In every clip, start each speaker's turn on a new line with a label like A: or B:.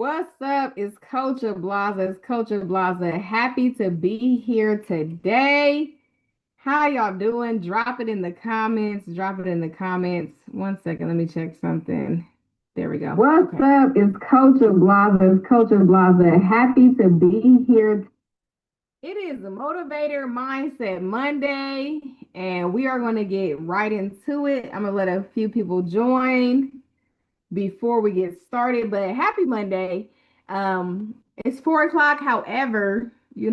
A: What's up? It's Coach Ablaza. It's Coach Ablaza. Happy to be here today. How y'all doing? Drop it in the comments. Drop it in the comments. One second, let me check something. There we go. What's up? It's Coach Ablaza. It's Coach Ablaza. Happy to be here. It is the Motivator Mindset Monday, and we are going to get right into it. I'm going to let a few people join before we get started, but happy Monday. It's 4 o'clock. However, it's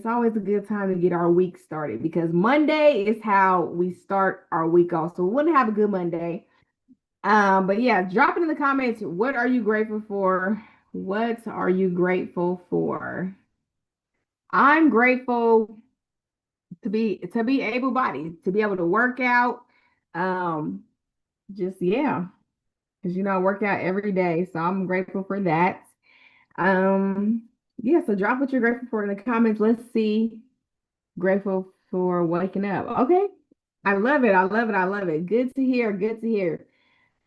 A: always a good time to get our week started because Monday is how we start our week off. So we want to have a good Monday. But yeah, drop it in the comments. What are you grateful for? What are you grateful for? I'm grateful to be able-bodied, to be able to work out. Um, just yeah. Because I work out every day, so I'm grateful for that. Um, yeah, so drop what you're grateful for in the comments. Let's see. Grateful for waking up. Okay. I love it. I love it. I love it. Good to hear. Good to hear.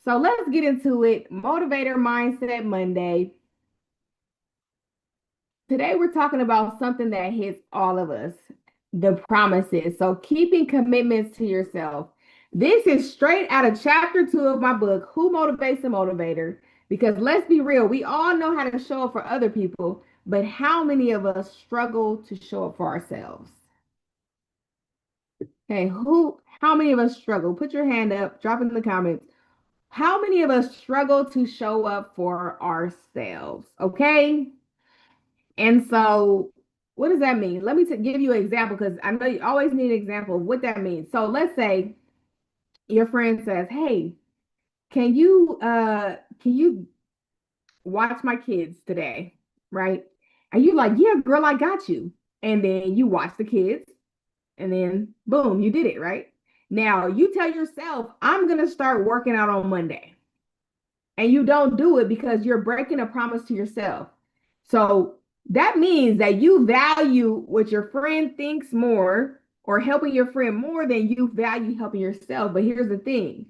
A: So let's get into it. Motivator Mindset Monday. Today we're talking about something that hits all of us, the promises. So keeping commitments to yourself. This is straight out of chapter 2 of my book, Who Motivates the Motivator? Because let's be real, we all know how to show up for other people, but how many of us struggle to show up for ourselves? Okay, how many of us struggle? Put your hand up, drop it in the comments. How many of us struggle to show up for ourselves? Okay. And so, what does that mean? Let me give you an example because I know you always need an example of what that means. So, let's say your friend says, "Hey, can you watch my kids today?" Right? And you like, "Yeah, girl, I got you." And then you watch the kids, and then boom, you did it, right? Now you tell yourself, "I'm gonna start working out on Monday." And you don't do it because you're breaking a promise to yourself. So that means that you value what your friend thinks more or helping your friend more than you value helping yourself. But here's the thing.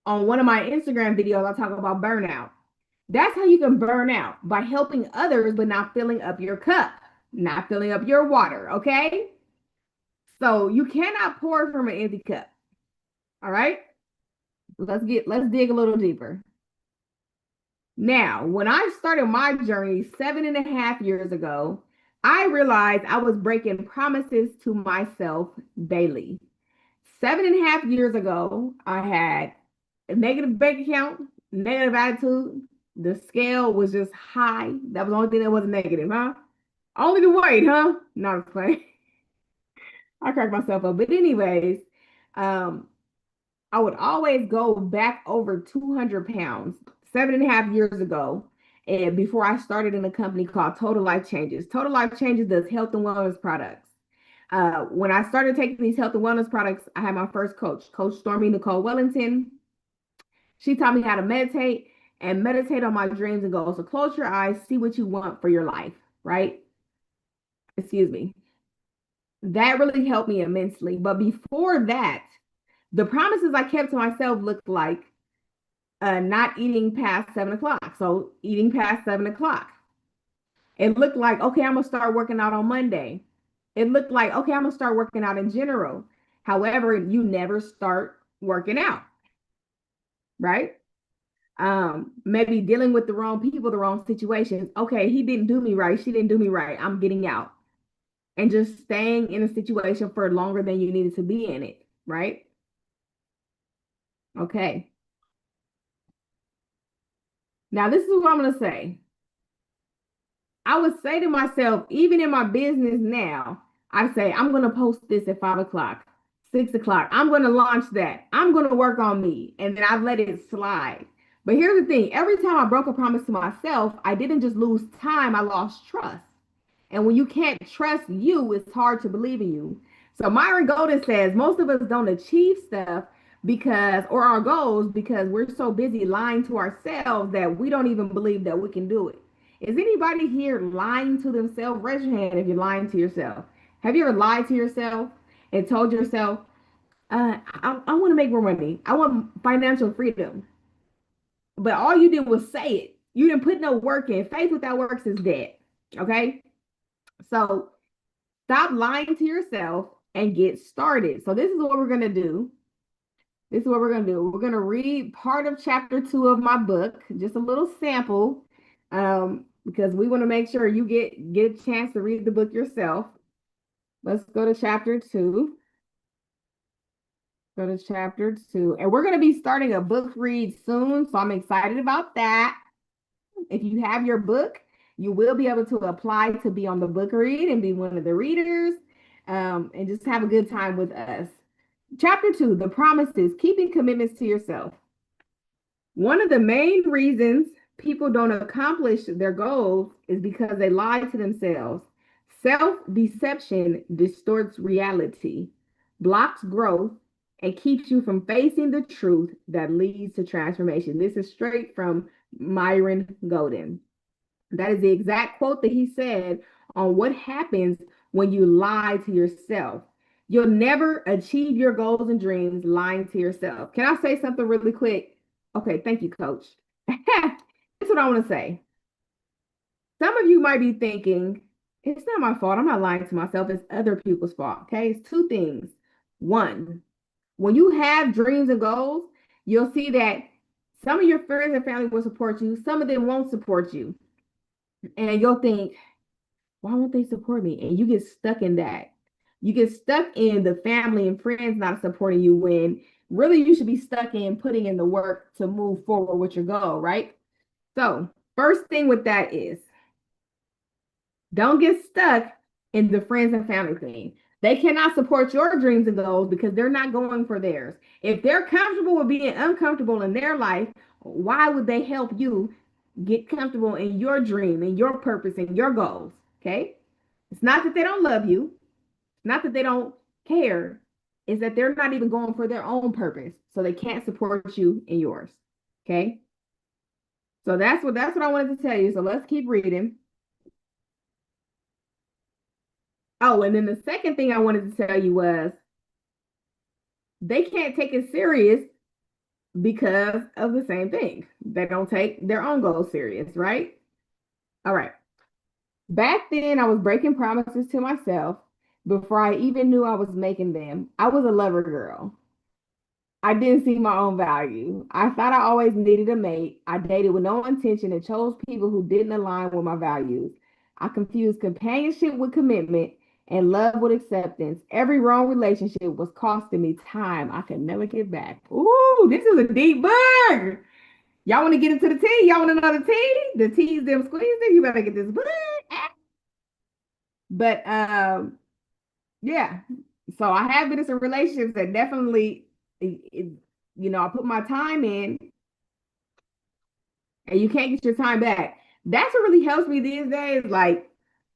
A: On one of my Instagram videos, I talk about burnout. That's how you can burn out by helping others, but not filling up your cup, not filling up your water. Okay. So you cannot pour from an empty cup. All right. Let's dig a little deeper. Now, when I started my journey 7.5 years ago, I realized I was breaking promises to myself daily. 7.5 years ago, I had a negative bank account, negative attitude. The scale was just high. That was the only thing that wasn't negative, huh? Only the weight, huh? Not playing. I cracked myself up. But anyways, um, I would always go back over 200 pounds 7.5 years ago. And before I started in a company called Total Life Changes. Total Life Changes does health and wellness products. When I started taking these health and wellness products, I had my first coach, Coach Stormy Nicole Wellington. She taught me how to meditate on my dreams and goals. So close your eyes, see what you want for your life, right? Excuse me. That really helped me immensely. But before that, the promises I kept to myself looked like not eating past 7 o'clock. So eating past 7 o'clock. It looked like, okay, I'm gonna start working out on Monday. It looked like, okay, I'm gonna start working out in general. However, you never start working out, right? Maybe dealing with the wrong people, the wrong situations. Okay, he didn't do me right. She didn't do me right. I'm getting out. And just staying in a situation for longer than you needed to be in it, right? Okay. Now, this is what I'm gonna say. I would say to myself, even in my business now, I say, I'm going to post this at 5 o'clock, 6 o'clock. I'm going to launch that. I'm going to work on me. And then I let it slide. But here's the thing, every time I broke a promise to myself, I didn't just lose time, I lost trust. And when you can't trust you, it's hard to believe in you. So Myron Golden says most of us don't achieve stuff or our goals because we're so busy lying to ourselves that we don't even believe that we can do it. Is anybody here lying to themselves? Raise your hand if you're lying to yourself. Have you ever lied to yourself and told yourself, I want to make more money. I want financial freedom. but all you did was say it. You didn't put no work in. Faith without works is dead. Okay. So stop lying to yourself and get started. So this is what we're going to do. This is what we're going to do. We're going to read part of chapter 2 of my book, just a little sample, because we want to make sure you get a chance to read the book yourself. Let's go to chapter 2. Go to chapter 2. And we're going to be starting a book read soon, so I'm excited about that. If you have your book, you will be able to apply to be on the book read and be one of the readers, and just have a good time with us. Chapter 2, the promises, keeping commitments to yourself. One of the main reasons people don't accomplish their goals is because they lie to themselves. Self-deception distorts reality, blocks growth, and keeps you from facing the truth that leads to transformation. This is straight from Myron Golden. That is the exact quote that he said on what happens when you lie to yourself. You'll never achieve your goals and dreams lying to yourself. Can I say something really quick? Okay, thank you, coach. That's what I want to say. Some of you might be thinking, it's not my fault. I'm not lying to myself. It's other people's fault. Okay, it's two things. One, when you have dreams and goals, you'll see that some of your friends and family will support you. Some of them won't support you. And you'll think, why won't they support me? And you get stuck in that. You get stuck in the family and friends not supporting you when really you should be stuck in putting in the work to move forward with your goal, right? So, first thing with that is don't get stuck in the friends and family thing. They cannot support your dreams and goals because they're not going for theirs. If they're comfortable with being uncomfortable in their life, why would they help you get comfortable in your dream and your purpose and your goals? Okay. It's not that they don't love you, not that they don't care, it's that they're not even going for their own purpose. So they can't support you in yours. Okay. So that's what I wanted to tell you. So let's keep reading. Oh, and then the second thing I wanted to tell you was they can't take it serious because of the same thing. They don't take their own goals serious, right? All right. Back then, I was breaking promises to myself before I even knew I was making them. I was a lover girl. I didn't see my own value. I thought I always needed a mate. I dated with no intention and chose people who didn't align with my values. I confused companionship with commitment and love with acceptance. Every wrong relationship was costing me time I could never get back. Ooh, this is a deep book. Y'all want to get into the tea? Y'all want to know the tea? The tea's them squeezing. You better get this book. But yeah. So I have been in some relationships that definitely, I put my time in, and you can't get your time back. That's what really helps me these days. Like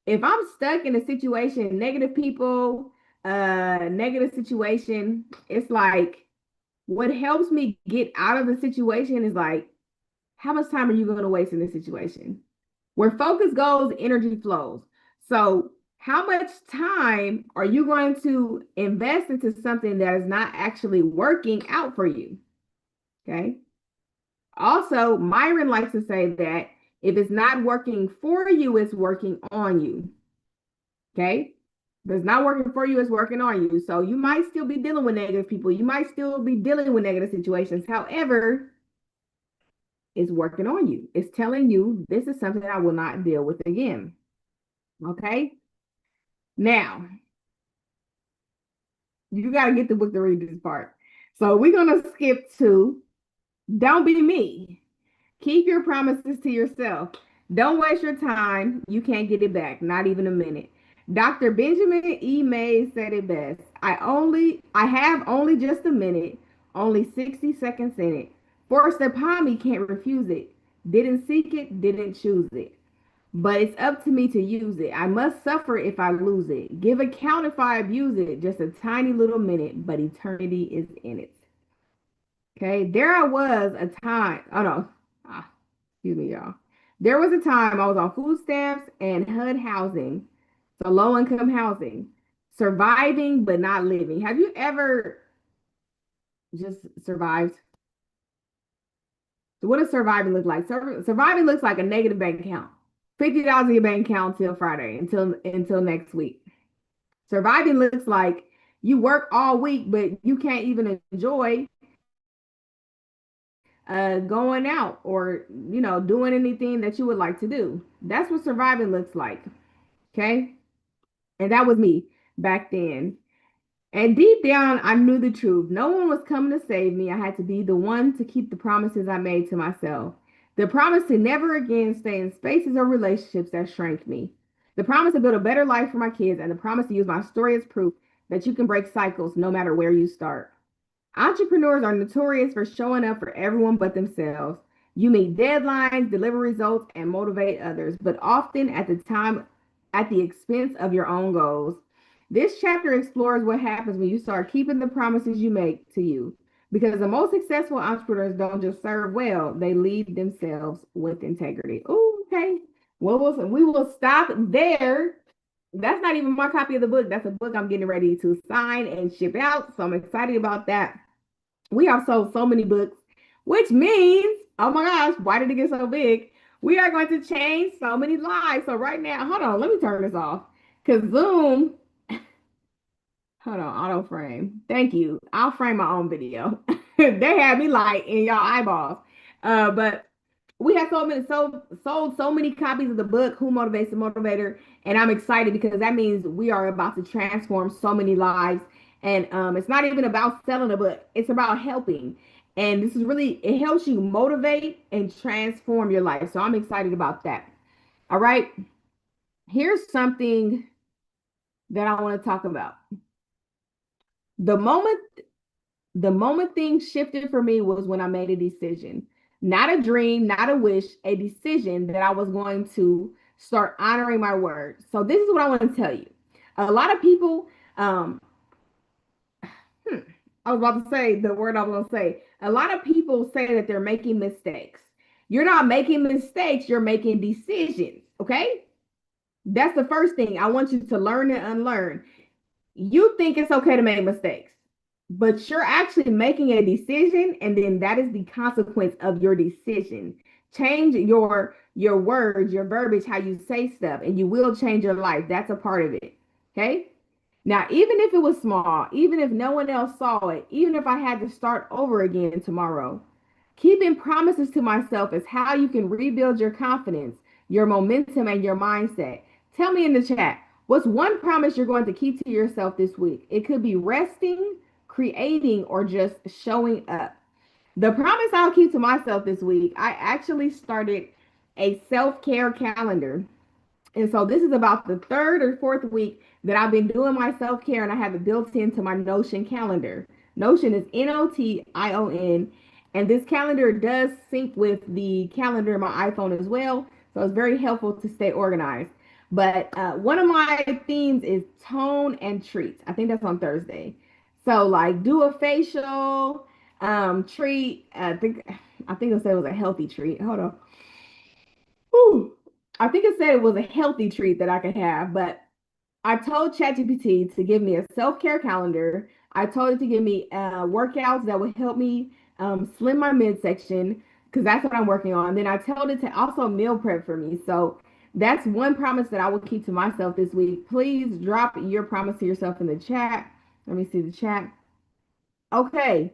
A: if I'm stuck in a situation, negative people, negative situation, it's like what helps me get out of the situation is like, how much time are you going to waste in this situation? Where focus goes, energy flows. So how much time are you going to invest into something that is not actually working out for you? Okay. Also, Myron likes to say that if it's not working for you, it's working on you. Okay. If it's not working for you, it's working on you. So you might still be dealing with negative people. You might still be dealing with negative situations. However, it's working on you. It's telling you this is something I will not deal with again. Okay. Now, you got to get the book to read this part. So we're going to skip to don't be me. Keep your promises to yourself. Don't waste your time. You can't get it back, not even a minute. Dr. Benjamin E. Mays said it best. I have only just a minute, only 60 seconds in it. Forced upon me, can't refuse it. Didn't seek it, didn't choose it. But it's up to me to use it. I must suffer if I lose it. Give account if I abuse it. Just a tiny little minute, but eternity is in it. Okay, there was a time. Oh no, excuse me, y'all. There was a time I was on food stamps and HUD housing, so low income housing, surviving but not living. Have you ever just survived? So what does surviving look like? Surviving looks like a negative bank account. $50 in your bank account till Friday, until next week. Surviving looks like you work all week, but you can't even enjoy going out or doing anything that you would like to do. That's what surviving looks like. Okay. And that was me back then. And deep down, I knew the truth. No one was coming to save me. I had to be the one to keep the promises I made to myself. The promise to never again stay in spaces or relationships that shrank me. The promise to build a better life for my kids, and the promise to use my story as proof that you can break cycles no matter where you start. Entrepreneurs are notorious for showing up for everyone but themselves. You meet deadlines, deliver results, and motivate others, but often at the expense of your own goals. This chapter explores what happens when you start keeping the promises you make to you. Because the most successful entrepreneurs don't just serve well, they lead themselves with integrity. Ooh, okay. Well, we will stop there. That's not even my copy of the book. That's a book I'm getting ready to sign and ship out. So I'm excited about that. We have sold so many books, which means, oh my gosh, why did it get so big? We are going to change so many lives. So right now, hold on, let me turn this off. Because Zoom, hold on, auto frame. Thank you. I'll frame my own video. They had me like in y'all eyeballs. But we have sold so many copies of the book, Who Motivates the Motivator, and I'm excited because that means we are about to transform so many lives. And it's not even about selling a book; it's about helping. And this is really it helps you motivate and transform your life. So I'm excited about that. All right, here's something that I want to talk about. The moment the moment things shifted for me was when I made a decision. Not a dream, not a wish, a decision that I was going to start honoring my word. So this is what I want to tell you. A lot of people, um, hmm, I was about to say the word I was going to say. A lot of people say that they're making mistakes. You're not making mistakes, you're making decisions. Okay. That's the first thing I want you to learn and unlearn. You think it's okay to make mistakes, but you're actually making a decision, and then that is the consequence of your decision. Change your words, your verbiage, how you say stuff, and you will change your life. That's a part of it. Okay. Now, even if it was small, even if no one else saw it, even if I had to start over again tomorrow, keeping promises to myself is how you can rebuild your confidence, your momentum, and your mindset. Tell me in the chat, what's one promise you're going to keep to yourself this week? It could be resting, creating, or just showing up. The promise I'll keep to myself this week, I actually started a self-care calendar. And so this is about the third or fourth week that I've been doing my self-care, and I have it built into my Notion calendar. Notion is Notion. And this calendar does sync with the calendar in my iPhone as well. So it's very helpful to stay organized. But one of my themes is tone and treats. I think that's on Thursday. So like do a facial treat. I think it said it was a healthy treat. Hold on. Whew. I think it said it was a healthy treat that I could have, but I told ChatGPT to give me a self-care calendar. I told it to give me workouts that would help me slim my midsection because that's what I'm working on. Then I told it to also meal prep for me. So that's one promise that I will keep to myself this week. Please drop your promise to yourself in the chat. Let me see the chat. Okay.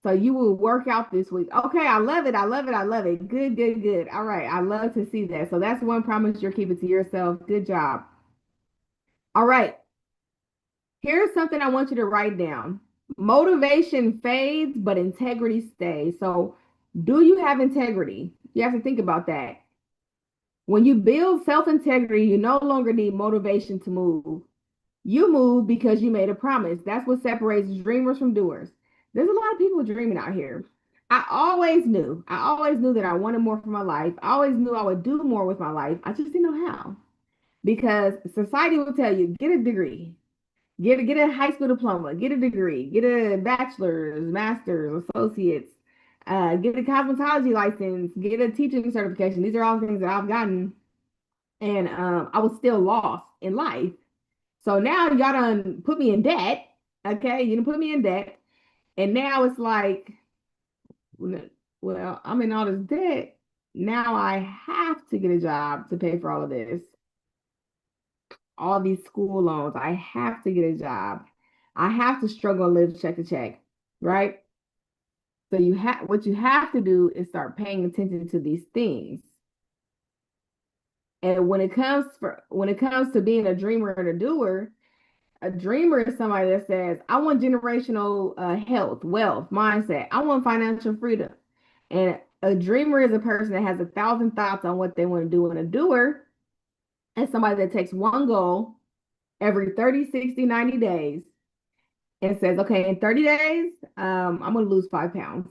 A: So you will work out this week. Okay, I love it. I love it. I love it. Good, good, good. All right. I love to see that. So that's one promise you're keeping to yourself. Good job. All right. Here's something I want you to write down. Motivation fades, but integrity stays. So, do you have integrity? You have to think about that. When you build self-integrity, you no longer need motivation to move. You move because you made a promise. That's what separates dreamers from doers. There's a lot of people dreaming out here. I always knew that I wanted more for my life. I always knew I would do more with my life. I just didn't know how. Because society will tell you, get a degree, get a high school diploma, get a degree, get a bachelor's, master's, associates, get a cosmetology license, get a teaching certification. These are all things that I've gotten, and I was still lost in life. So now y'all done put me in debt. Okay, you done put me in debt, and now it's like Well, I'm in all this debt. Now I have to get a job to pay for all of this, all these school loans. I have to get a job. I have to struggle and live check to check, right? So you have what you have to do is start paying attention to these things. And when it comes to being a dreamer and a doer, a dreamer is somebody that says, I want generational health, wealth, mindset. I want financial freedom. And a dreamer is a person that has 1,000 thoughts on what they want to do. And a doer is somebody that takes one goal every 30, 60, 90 days and says, okay, in 30 days, I'm going to lose 5 pounds.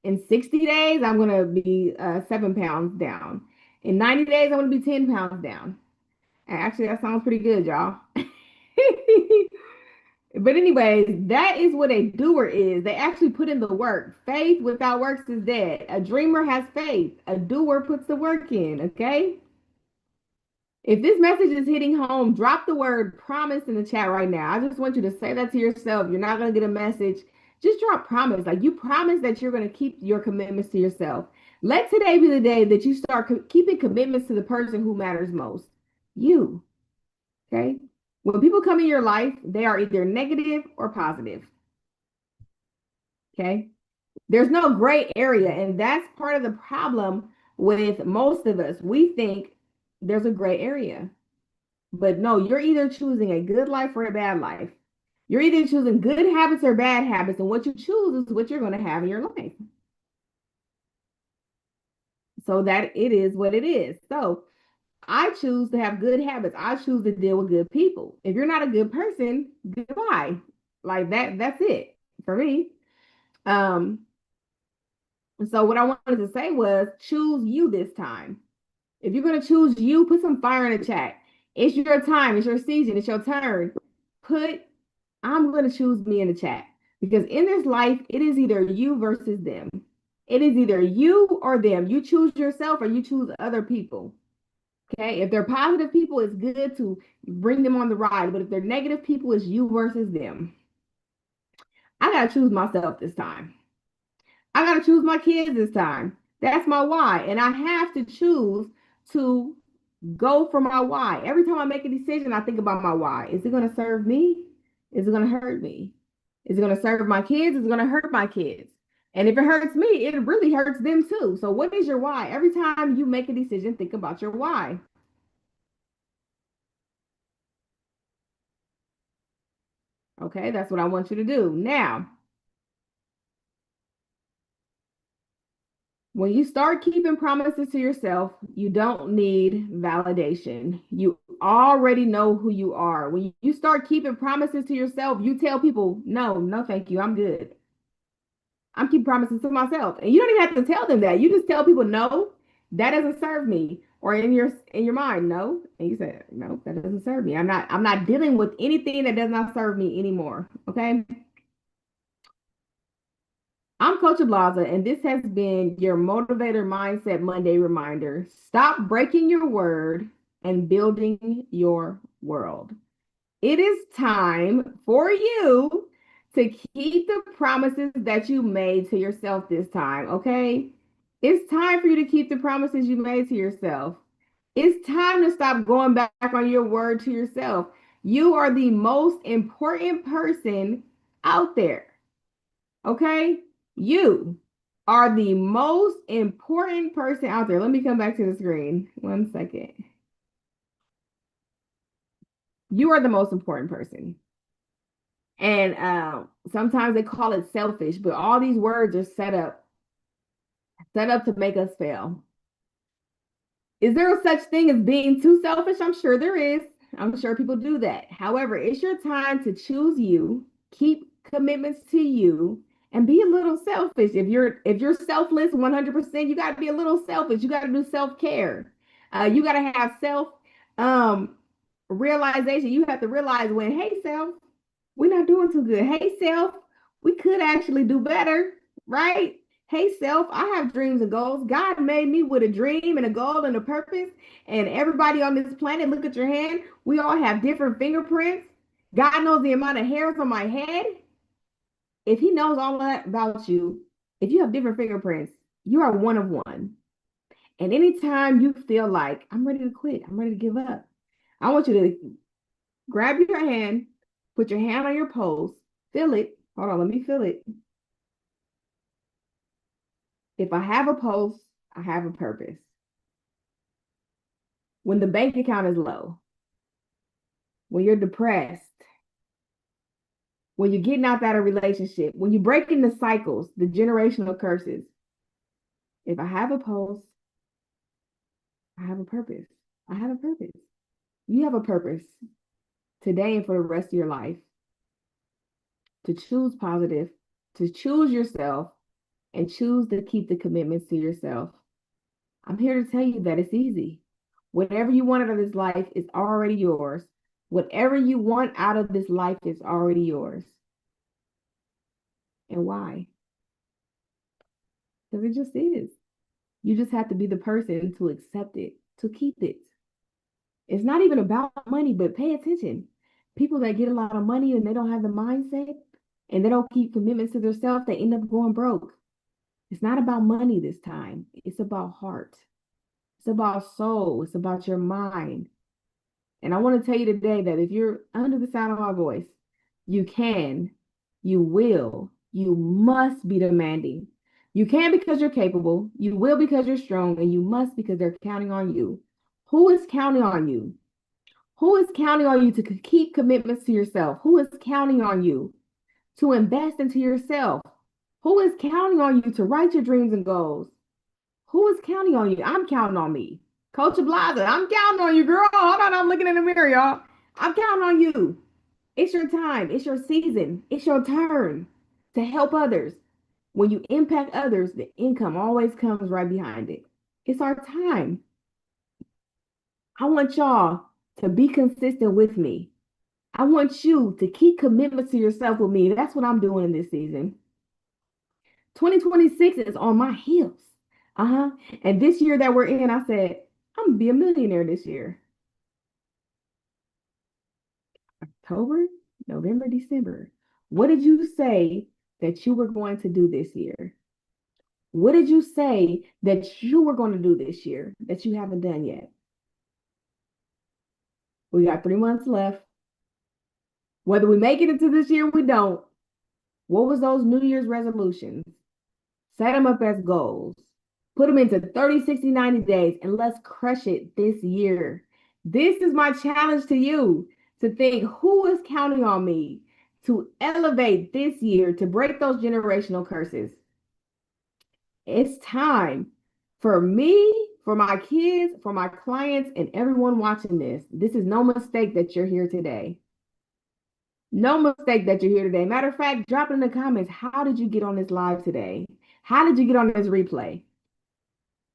A: In 60 days, I'm going to be 7 pounds down. In 90 days, I'm going to be 10 pounds down. And actually, that sounds pretty good, y'all. But anyways, that is what a doer is. They actually put in the work. Faith without works is dead. A dreamer has faith. A doer puts the work in, okay? If this message is hitting home, drop the word promise in the chat right now. I just want you to say that to yourself. You're not going to get a message. Just drop promise. Like you promise that you're going to keep your commitments to yourself. Let today be the day that you start keeping commitments to the person who matters most. You, okay? When people come in your life, they are either negative or positive. Okay. There's no gray area. And that's part of the problem with most of us. We think there's a gray area. But no, you're either choosing a good life or a bad life. You're either choosing good habits or bad habits. And what you choose is what you're going to have in your life. So that it is what it is. So I choose to have good habits. I choose to deal with good people. If you're not a good person, goodbye. Like that's it for me. Um, so what I wanted to say was choose you this time. If you're going to choose you, put some fire in the chat. It's your time. It's your season. It's your turn. Put, I'm going to choose me in the chat because in this life, it is either you versus them. It is either you or them. You choose yourself or you choose other people. Okay. If they're positive people, it's good to bring them on the ride. But if they're negative people, it's you versus them. I got to choose myself this time. I got to choose my kids this time. That's my why. And I have to choose to go for my why. Every time I make a decision, I think about my why. Is it going to serve me? Is it going to hurt me? Is it going to serve my kids? Is it going to hurt my kids? And if it hurts me, it really hurts them too. So what is your why? Every time you make a decision, think about your why. Okay, that's what I want you to do. Now, when you start keeping promises to yourself, you don't need validation. You already know who you are. When you start keeping promises to yourself, you tell people, no, no, thank you. I'm good. I'm keeping promises to myself. And you don't even have to tell them that. You just tell people, no, that doesn't serve me. Or in your mind, no. And you say, no, that doesn't serve me. I'm not dealing with anything that does not serve me anymore. Okay. I'm Coach Ablaza, and this has been your Motivator Mindset Monday reminder. Stop breaking your word and building your world. It is time for you to keep the promises that you made to yourself this time, okay? It's time for you to keep the promises you made to yourself. It's time to stop going back on your word to yourself. You are the most important person out there. Okay? You are the most important person out there. Let me come back to the screen. 1 second. You are the most important person. And sometimes they call it selfish, but all these words are set up to make us fail. Is there a such thing as being too selfish? I'm sure there is. I'm sure people do that. However, it's your time to choose you, keep commitments to you, and be a little selfish. If you're selfless 100%, you got to be a little selfish. You got to do self-care. You got to have self um realization. You have to realize when, hey, self, we're not doing too good. Hey, self, we could actually do better, right? Hey, self, I have dreams and goals. God made me with a dream and a goal and a purpose. And everybody on this planet, look at your hand. We all have different fingerprints. God knows the amount of hairs on my head. If He knows all that about you, if you have different fingerprints, You are one of one. And anytime you feel like I'm ready to quit, I'm ready to give up, I want you to grab your hand, put your hand on your pulse, feel it. Hold on, let me feel it. If I have a pulse, I have a purpose. When the bank account is low, when you're depressed, when you're getting out that relationship, when you're breaking the cycles, the generational curses, if I have a pulse, I have a purpose. I have a purpose. You have a purpose today and for the rest of your life to choose positive, to choose yourself, and choose to keep the commitments to yourself. I'm here to tell you that it's easy. Whatever you want out of this life is already yours. Whatever you want out of this life is already yours. And why? Because it just is. You just have to be the person to accept it, to keep it. It's not even about money, but pay attention. People that get a lot of money and they don't have the mindset and they don't keep commitments to themselves, they end up going broke. It's not about money this time. It's about heart. It's about soul. It's about your mind. And I want to tell you today that if you're under the sound of my voice, you can, you will, you must be demanding. You can because you're capable, you will because you're strong, and you must because they're counting on you. Who is counting on you? Who is counting on you to keep commitments to yourself? Who is counting on you to invest into yourself? Who is counting on you to write your dreams and goals? Who is counting on you? I'm counting on me. Coach Ablaza, I'm counting on you, girl. Hold on, I'm looking in the mirror, y'all. I'm counting on you. It's your time. It's your season. It's your turn to help others. When you impact others, the income always comes right behind it. It's our time. I want y'all to be consistent with me. I want you to keep commitments to yourself with me. That's what I'm doing in this season. 2026 is on my heels. And this year that we're in, I said, I'm gonna be a millionaire this year. October, November, December. What did you say that you were going to do this year? What did you say that you were going to do this year that you haven't done yet? We got 3 months left. Whether we make it into this year, we don't. What was those New Year's resolutions? Set them up as goals. Put them into 30, 60, 90 days, and let's crush it this year. This is my challenge to you, to think who is counting on me to elevate this year, to break those generational curses. It's time for me, for my kids, for my clients, and everyone watching this. This is no mistake that you're here today. No mistake that you're here today. Matter of fact, drop it in the comments. How did you get on this live today? How did you get on this replay?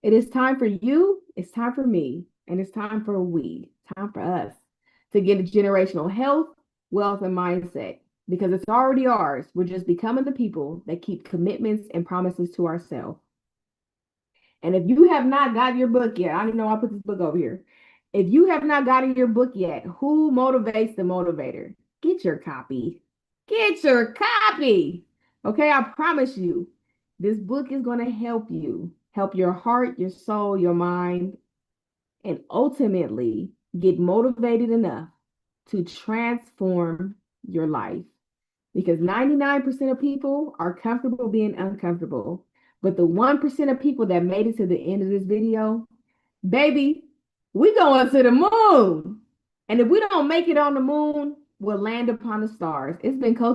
A: It is time for you, it's time for me, and it's time for time for us to get a generational health, wealth, and mindset because it's already ours. We're just becoming the people that keep commitments and promises to ourselves. And if you have not got your book yet, I don't know, I'll put this book over here. If you have not gotten your book yet, Who Motivates the Motivator? Get your copy. Get your copy. Okay, I promise you, this book is going to help you, help your heart, your soul, your mind, and ultimately get motivated enough to transform your life. Because 99% of people are comfortable being uncomfortable. But the 1% of people that made it to the end of this video, baby, we going to the moon. And if we don't make it on the moon, we'll land upon the stars. It's been Coach